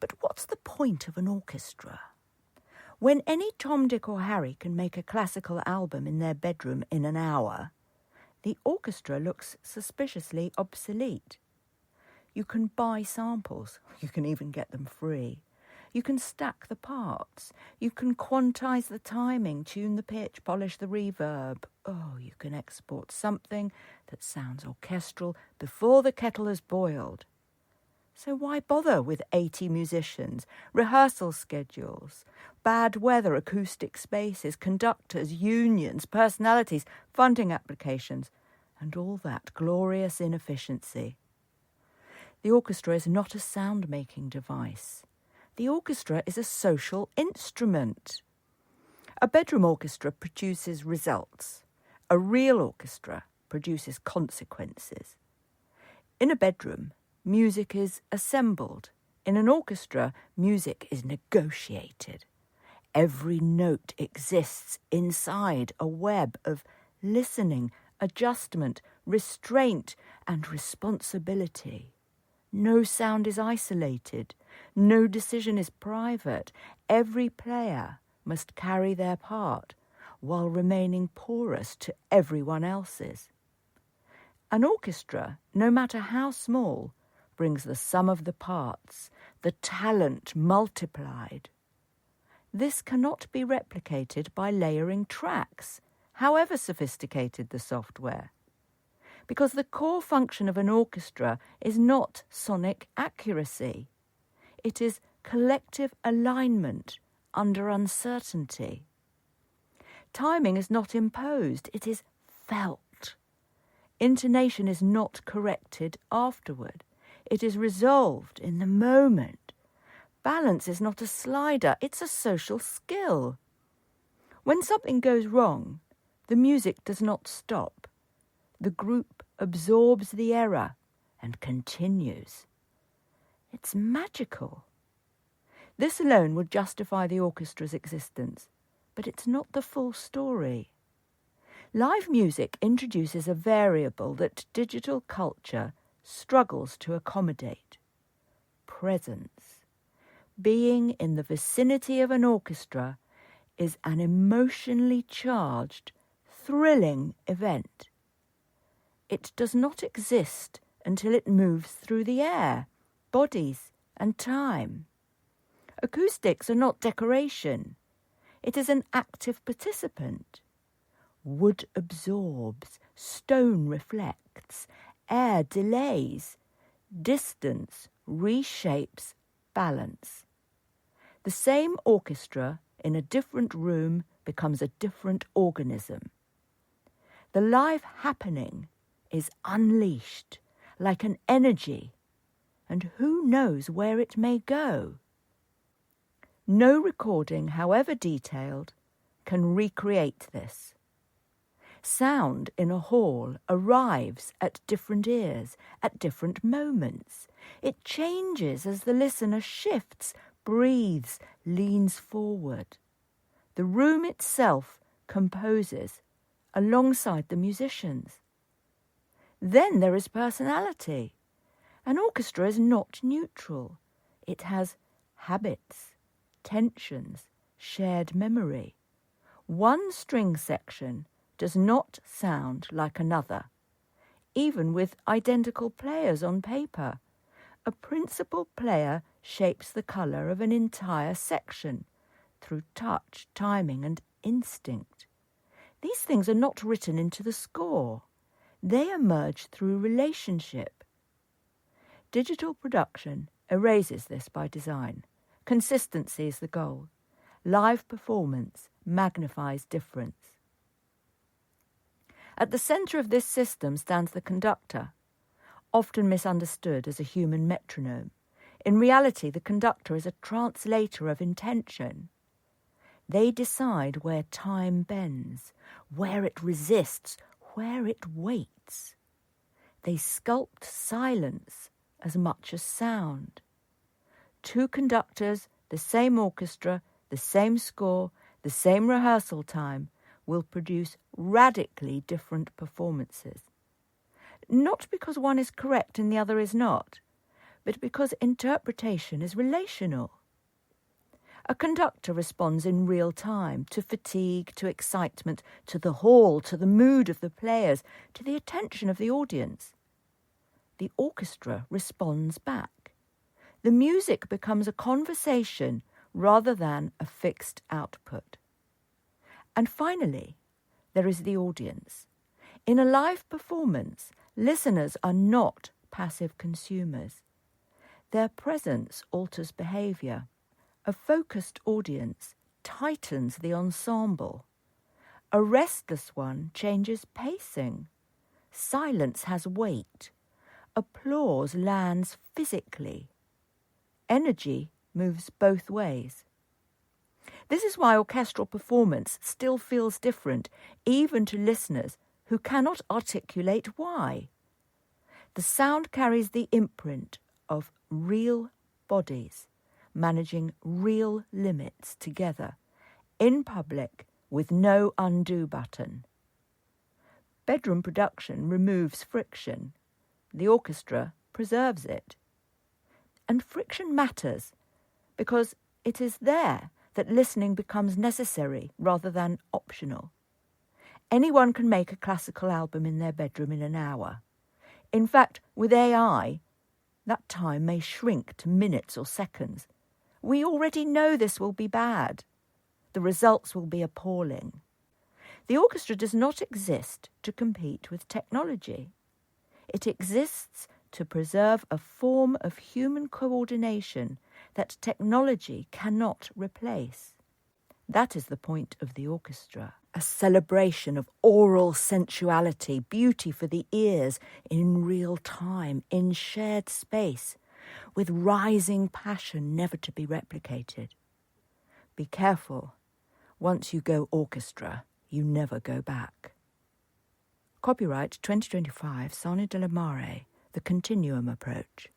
But what's the point of an orchestra? When any Tom, Dick or Harry can make a classical album in their bedroom in an hour, the orchestra looks suspiciously obsolete. You can buy samples. You can even get them free. You can stack the parts. You can quantise the timing, tune the pitch, polish the reverb. Oh, you can export something that sounds orchestral before the kettle has boiled. So why bother with 80 musicians, rehearsal schedules, bad weather, acoustic spaces, conductors, unions, personalities, funding applications, and all that glorious inefficiency? The orchestra is not a sound-making device. The orchestra is a social instrument. A bedroom orchestra produces results. A real orchestra produces consequences. In a bedroom, music is assembled. In an orchestra, music is negotiated. Every note exists inside a web of listening, adjustment, restraint, and responsibility. No sound is isolated. No decision is private. Every player must carry their part while remaining porous to everyone else's. An orchestra, no matter how small, brings the sum of the parts, the talent multiplied. This cannot be replicated by layering tracks, however sophisticated the software, because the core function of an orchestra is not sonic accuracy. It is collective alignment under uncertainty. Timing is not imposed, it is felt. Intonation is not corrected afterward. It is resolved in the moment. Balance is not a slider, it's a social skill. When something goes wrong, the music does not stop. The group absorbs the error and continues. It's magical. This alone would justify the orchestra's existence, but it's not the full story. Live music introduces a variable that digital culture struggles to accommodate: presence. Being in the vicinity of an orchestra is an emotionally charged, thrilling event. It does not exist until it moves through the air, bodies, and time. Acoustics are not decoration. It is an active participant. Wood absorbs, stone reflects, air delays, distance reshapes balance. The same orchestra in a different room becomes a different organism. The live happening is unleashed like an energy, and who knows where it may go. No recording, however detailed, can recreate this. Sound in a hall arrives at different ears, at different moments. It changes as the listener shifts, breathes, leans forward. The room itself composes alongside the musicians. Then there is personality. An orchestra is not neutral. It has habits, tensions, shared memory. One string section does not sound like another. Even with identical players on paper, a principal player shapes the colour of an entire section through touch, timing, and instinct. These things are not written into the score. They emerge through relationship. Digital production erases this by design. Consistency is the goal. Live performance magnifies difference. At the centre of this system stands the conductor, often misunderstood as a human metronome. In reality, the conductor is a translator of intention. They decide where time bends, where it resists, where it waits. They sculpt silence as much as sound. Two conductors, the same orchestra, the same score, the same rehearsal time, will produce radically different performances. Not because one is correct and the other is not, but because interpretation is relational. A conductor responds in real time to fatigue, to excitement, to the hall, to the mood of the players, to the attention of the audience. The orchestra responds back. The music becomes a conversation rather than a fixed output. And finally, there is the audience. In a live performance, listeners are not passive consumers. Their presence alters behaviour. A focused audience tightens the ensemble. A restless one changes pacing. Silence has weight. Applause lands physically. Energy moves both ways. This is why orchestral performance still feels different, even to listeners who cannot articulate why. The sound carries the imprint of real bodies, managing real limits together, in public, with no undo button. Bedroom production removes friction. The orchestra preserves it. And friction matters because it is there that listening becomes necessary rather than optional. Anyone can make a classical album in their bedroom in an hour. In fact, with AI, that time may shrink to minutes or seconds. We already know this will be bad. The results will be appalling. The orchestra does not exist to compete with technology. It exists to preserve a form of human coordination that technology cannot replace. That is the point of the orchestra, a celebration of oral sensuality, beauty for the ears, in real time, in shared space, with rising passion never to be replicated. Be careful. Once you go orchestra, you never go back. Copyright 2025, Sani de la Mare, The Continuum Approach.